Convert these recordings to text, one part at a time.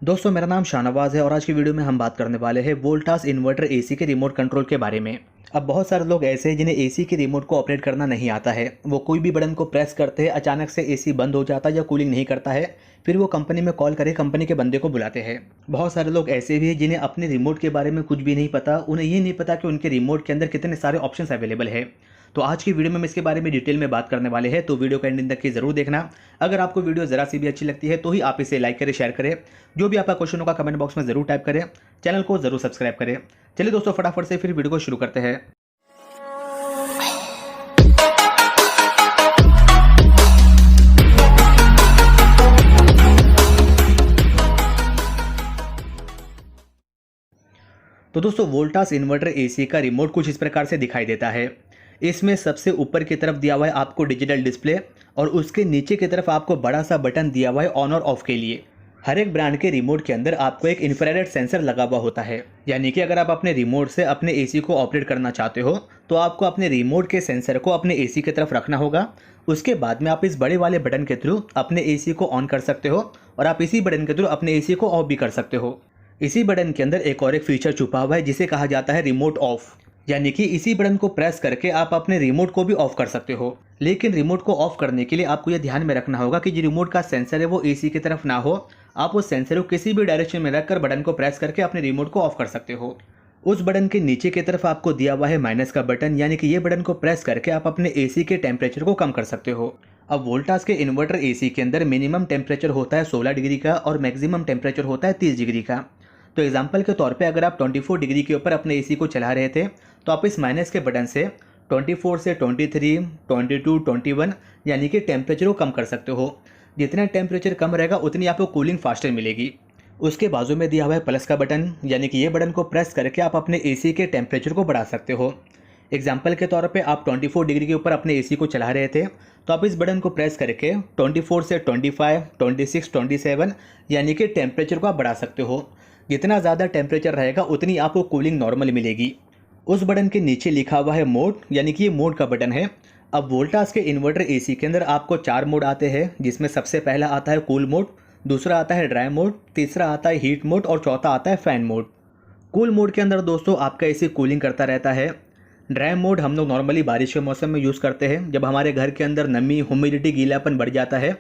दोस्तों मेरा नाम शाहनवाज है और आज की वीडियो में हम बात करने वाले हैं वोल्टास इन्वर्टर एसी के रिमोट कंट्रोल के बारे में। अब बहुत सारे लोग ऐसे हैं जिन्हें एसी के रिमोट को ऑपरेट करना नहीं आता है। वो कोई भी बटन को प्रेस करते हैं, अचानक से एसी बंद हो जाता है या कूलिंग नहीं करता है। फिर वो कंपनी में कॉल करके कंपनी के बंदे को बुलाते हैं। बहुत सारे लोग ऐसे भी हैं जिन्हें अपने रिमोट के बारे में कुछ भी नहीं पता। उन्हें ये नहीं पता कि उनके रिमोट के अंदर कितने सारे ऑप्शंस अवेलेबल है। तो आज की वीडियो में हम इसके बारे में डिटेल में बात करने वाले हैं, तो वीडियो का एंडिंग तक की जरूर देखना। अगर आपको वीडियो जरा सी भी अच्छी लगती है तो ही आप इसे लाइक करें, शेयर करें। जो भी आपका क्वेश्चन होगा कमेंट बॉक्स में जरूर टाइप करें। चैनल को जरूर सब्सक्राइब करें। चलिए दोस्तों फटाफट से फिर वीडियो को शुरू करते हैं। तो दोस्तों वोल्टास इन्वर्टर एसी का रिमोट कुछ इस प्रकार से दिखाई देता है। इसमें सबसे ऊपर की तरफ दिया हुआ है आपको डिजिटल डिस्प्ले और उसके नीचे की तरफ आपको बड़ा सा बटन दिया हुआ है ऑन और ऑफ के लिए। हर एक ब्रांड के रिमोट के अंदर आपको एक इंफ्रारेड सेंसर लगा हुआ होता है, यानी कि अगर आप अपने रिमोट से अपने एसी को ऑपरेट करना चाहते हो तो आपको अपने रिमोट के सेंसर को अपने एसी की तरफ रखना होगा। उसके बाद में आप इस बड़े वाले बटन के थ्रू अपने एसी को ऑन कर सकते हो और आप इसी बटन के थ्रू अपने एसी को ऑफ भी कर सकते हो। इसी बटन के अंदर एक और एक फीचर छुपा हुआ है जिसे कहा जाता है रिमोट ऑफ, यानी कि इसी बटन को प्रेस करके आप अपने रिमोट को भी ऑफ कर सकते हो। लेकिन रिमोट को ऑफ करने के लिए आपको यह ध्यान में रखना होगा कि जो रिमोट का सेंसर है वो एसी की तरफ ना हो। आप उस सेंसर को किसी भी डायरेक्शन में रखकर बटन को प्रेस करके अपने रिमोट को ऑफ कर सकते हो। उस बटन के नीचे की तरफ आपको दिया हुआ है माइनस का बटन, यानी कि ये बटन को प्रेस करके आप अपने एसी के टेम्परेचर को कम कर सकते हो। अब वोल्टास के इन्वर्टर एसी के अंदर मिनिमम टेम्परेचर होता है 16 डिग्री का और मैक्सिमम टेम्परेचर होता है 30 डिग्री का। तो एग्जाम्पल के तौर पे अगर आप 24 डिग्री के ऊपर अपने एसी को चला रहे थे तो आप इस माइनस के बटन से 24 से 23, 22, 21 यानी कि टेम्परेचर को कम कर सकते हो। जितना टेम्परेचर कम रहेगा उतनी आपको कूलिंग फास्टर मिलेगी। उसके बाजू में दिया हुआ है प्लस का बटन, यानी कि ये बटन को प्रेस करके आप अपने एसी के टेम्परेचर को बढ़ा सकते हो। एग्जाम्पल के तौर पे आप 24 डिग्री के ऊपर अपने एसी को चला रहे थे तो आप इस बटन को प्रेस करके 24 से 25, 26, 27 यानी कि टेम्परेचर को आप बढ़ा सकते हो। जितना ज़्यादा टेम्परेचर रहेगा उतनी आपको कूलिंग नॉर्मल मिलेगी। उस बटन के नीचे लिखा हुआ है मोड, यानी कि ये मोड का बटन है। अब वोल्टास के इन्वर्टर एसी के अंदर आपको 4 मोड आते हैं, जिसमें सबसे पहला आता है कूल मोड, दूसरा आता है ड्राई मोड, तीसरा आता है हीट मोड और चौथा आता है फैन मोड। कूल मोड के अंदर दोस्तों आपका एसी कूलिंग करता रहता है। ड्राई मोड हम लोग नॉर्मली बारिश के मौसम में यूज़ करते हैं, जब हमारे घर के अंदर नमी, ह्यूमिडिटी, गीलापन बढ़ जाता है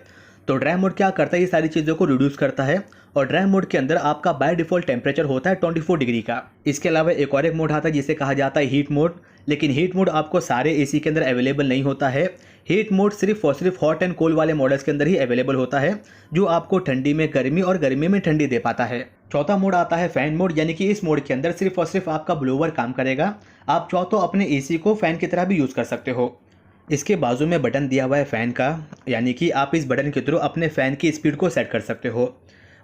तो ड्राई मोड क्या करता है, ये सारी चीज़ों को रिड्यूस करता है। और ड्राई मोड के अंदर आपका बाय डिफ़ॉल्ट टेम्परेचर होता है 24 डिग्री का। इसके अलावा एक और एक मोड आता है जिसे कहा जाता है हीट मोड, लेकिन हीट मोड आपको सारे एसी के अंदर अवेलेबल नहीं होता है। हीट मोड सिर्फ और सिर्फ हॉट एंड कोल्ड वाले मॉडल्स के अंदर ही अवेलेबल होता है, जो आपको ठंडी में गर्मी और गर्मी में ठंडी दे पाता है। चौथा मोड आता है फैन मोड, यानी कि इस मोड के अंदर सिर्फ और सिर्फ आपका ब्लोवर काम करेगा। आप चाहो तो अपने एसी को फैन की तरह भी यूज़ कर सकते हो। इसके बाजू में बटन दिया हुआ है फ़ैन का, यानी कि आप इस बटन के थ्रू अपने फ़ैन की स्पीड को सेट कर सकते हो।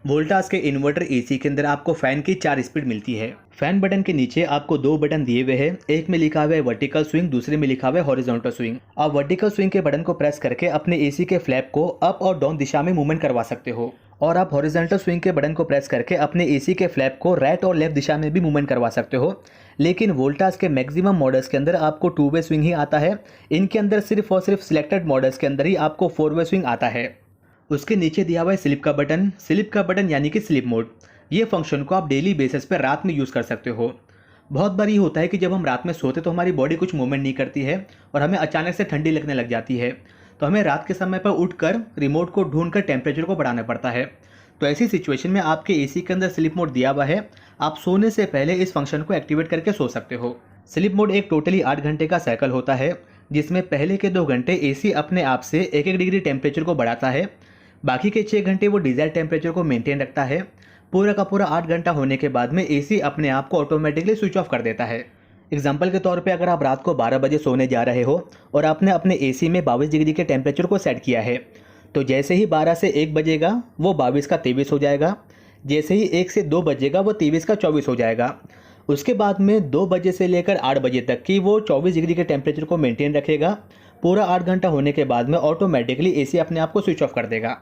वोल्टास के इन्वर्टर एसी के अंदर आपको फ़ैन की 4 स्पीड मिलती है। फ़ैन बटन के नीचे आपको 2 बटन दिए हुए हैं, एक में लिखा हुआ है वर्टिकल स्विंग, दूसरे में लिखा हुआ है हॉरिजॉन्टल स्विंग। आप वर्टिकल स्विंग के बटन को प्रेस करके अपने एसी के फ्लैप को अप और डाउन दिशा में मूवमेंट करवा सकते हो, और आप हॉरिजॉन्टल स्विंग के बटन को प्रेस करके अपने एसी के फ्लैप को राइट और लेफ्ट दिशा में भी मूवमेंट करवा सकते हो। लेकिन वोल्टास के मैक्सिमम मॉडल्स के अंदर आपको 2 वे स्विंग ही आता है। इनके अंदर सिर्फ और सिर्फ सिलेक्टेड मॉडल्स के अंदर ही आपको 4 वे स्विंग आता है। उसके नीचे दिया हुआ है स्लिप का बटन। स्लिप का बटन यानी कि स्लिप मोड, ये फंक्शन को आप डेली बेसिस पर रात में यूज़ कर सकते हो। बहुत बार ये होता है कि जब हम रात में सोते तो हमारी बॉडी कुछ मूवमेंट नहीं करती है और हमें अचानक से ठंडी लगने लग जाती है, तो हमें रात के समय पर उठकर रिमोट को ढूंढकर टेम्परेचर को बढ़ाना पड़ता है। तो ऐसी सिचुएशन में आपके एसी के अंदर स्लिप मोड दिया हुआ है। आप सोने से पहले इस फंक्शन को एक्टिवेट करके सो सकते हो। स्लिप मोड एक टोटली 8 घंटे का साइकिल होता है, जिसमें पहले के 2 घंटे एसी अपने आप से 1-1 डिग्री टेम्परेचर को बढ़ाता है, बाकी के 6 घंटे वो डिज़ायर्ड टेम्परेचर को मेंटेन रखता है। पूरा का पूरा 8 घंटा होने के बाद में एसी अपने आप को ऑटोमेटिकली स्विच ऑफ कर देता है। एग्जाम्पल के तौर पे अगर आप रात को 12 बजे सोने जा रहे हो और आपने अपने एसी में 22 डिग्री के टेम्परेचर को सेट किया है, तो जैसे ही 12 से 1 बजेगा वो 22 का 23 हो जाएगा। जैसे ही 1 से 2 बजेगा वो 23 का 24 हो जाएगा। उसके बाद में 2 बजे से लेकर 8 बजे तक की वो 24 डिग्री के टेम्परेचर को मेंटेन रखेगा। पूरा 8 घंटा होने के बाद में ऑटोमेटिकली एसी अपने आप को स्विच ऑफ कर देगा।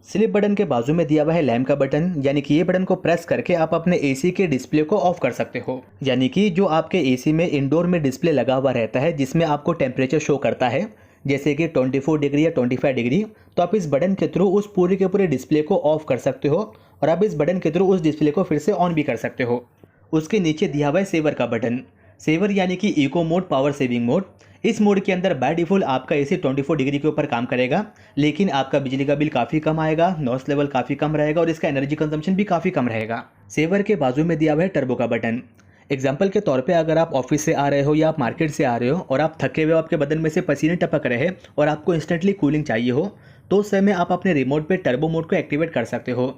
स्लिप बटन के बाजू में दिया हुआ है लैम्प का बटन, यानी कि ये बटन को प्रेस करके आप अपने एसी के डिस्प्ले को ऑफ कर सकते हो। यानी कि जो आपके एसी में इंडोर में डिस्प्ले लगा हुआ रहता है जिसमें आपको टेम्परेचर शो करता है, जैसे कि 24 डिग्री या 25 डिग्री, तो आप इस बटन के थ्रू उस पूरे के पूरे डिस्प्ले को ऑफ कर सकते हो और आप इस बटन के थ्रू उस डिस्प्ले को फिर से ऑन भी कर सकते हो। उसके नीचे दिया हुआ है सेवर का बटन। सेवर यानी कि eco mode, power saving mode. इस मोड के अंदर बाय डिफ़ॉल्ट आपका एसी 24 डिग्री के ऊपर काम करेगा, लेकिन आपका बिजली का बिल काफ़ी कम आएगा, नॉइस लेवल काफ़ी कम रहेगा और इसका एनर्जी कंजम्पशन भी काफ़ी कम रहेगा। सेवर के बाजू में दिया हुआ है टर्बो का बटन। एग्जाम्पल के तौर पे अगर आप ऑफिस से आ रहे हो या आप मार्केट से आ रहे हो और आप थके हुए हो, आपके बदन में से पसीने टपक रहे हैं और आपको इंस्टेंटली कूलिंग चाहिए हो, तो उस समय आप अपने रिमोट पे टर्बो मोड को एक्टिवेट कर सकते हो।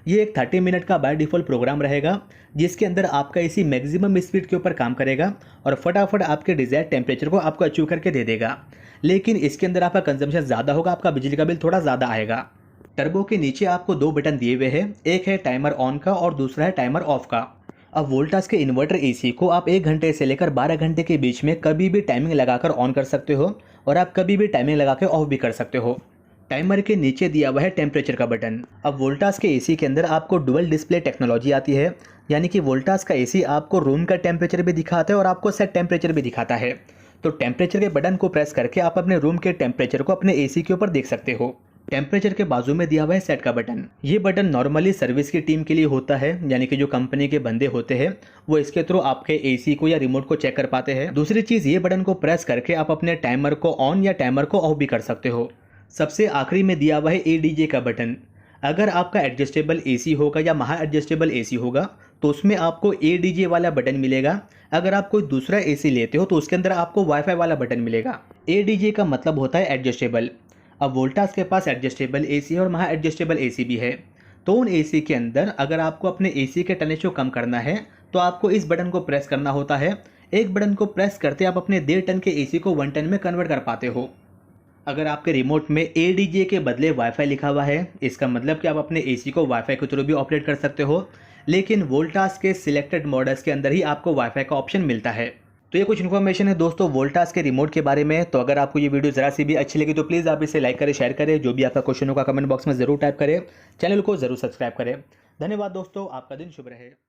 ये एक 30 मिनट का बाय डिफ़ॉल्ट प्रोग्राम रहेगा, जिसके अंदर आपका एसी मैक्सिमम स्पीड के ऊपर काम करेगा और फटाफट आपके डिज़ायर्ड टेम्परेचर को आपको अचीव करके दे देगा। लेकिन इसके अंदर आपका कंजम्पशन ज़्यादा होगा, आपका बिजली का बिल थोड़ा ज़्यादा आएगा। टर्बो के नीचे आपको 2 बटन दिए हुए हैं, एक है टाइमर ऑन का और दूसरा है टाइमर ऑफ का। अब वोल्टास के इन्वर्टर एसी को आप 1 घंटे से लेकर 12 घंटे के बीच में कभी भी टाइमिंग लगाकर ऑन कर सकते हो और आप कभी भी टाइमिंग लगा के ऑफ भी कर सकते हो। टाइमर के नीचे दिया हुआ है टेम्परेचर का बटन। अब वोल्टास के एसी के अंदर आपको डुअल डिस्प्ले टेक्नोलॉजी आती है, यानी कि वोल्टास का एसी आपको रूम का टेम्परेचर भी दिखाता है और आपको सेट टेम्परेचर भी दिखाता है। तो टेम्परेचर के बटन को प्रेस करके आप अपने रूम के टेम्परेचर को अपने एसी के ऊपर देख सकते हो। टेम्परेचर के बाजू में दिया हुआ है सेट का बटन। ये बटन नॉर्मली सर्विस की टीम के लिए होता है, यानी कि जो कंपनी के बंदे होते हैं वो इसके थ्रू आपके एसी को या रिमोट को चेक कर पाते हैं। दूसरी चीज़, ये बटन को प्रेस करके आप अपने टाइमर को ऑन या टाइमर को ऑफ भी कर सकते हो। सबसे आखिरी में दिया हुआ है एडीजे का बटन। अगर आपका एडजस्टेबल एसी होगा या महा एडजस्टेबल एसी होगा तो उसमें आपको एडीजे वाला बटन मिलेगा। अगर आप कोई दूसरा एसी लेते हो तो उसके अंदर आपको वाईफाई वाला बटन मिलेगा। एडीजे का मतलब होता है एडजस्टेबल। अब वोल्टास के पास एडजस्टेबल एसी है और महा एडजस्टेबल एसी भी है। तो उन एसी के अंदर अगर आपको अपने एसी के टनेज को कम करना है तो आपको इस बटन को प्रेस करना होता है। एक बटन को प्रेस करते आप अपने 1.5 टन के एसी को 1 टन में कन्वर्ट कर पाते हो। अगर आपके रिमोट में एडीजे के बदले वाईफाई लिखा हुआ है, इसका मतलब कि आप अपने एसी को वाईफाई के थ्रू भी ऑपरेट कर सकते हो, लेकिन वोल्टास के सिलेक्टेड मॉडल्स के अंदर ही आपको वाईफाई का ऑप्शन मिलता है। तो ये कुछ इन्फॉर्मेशन है दोस्तों वोल्टास के रिमोट के बारे में। तो अगर आपको ये वीडियो ज़रा सी भी अच्छी लगी तो प्लीज़ आप इसे लाइक करें, शेयर करें। जो भी आपका क्वेश्चन होगा कमेंट बॉक्स में ज़रूर टाइप करें। चैनल को ज़रूर सब्सक्राइब करें। धन्यवाद दोस्तों, आपका दिन शुभ रहे।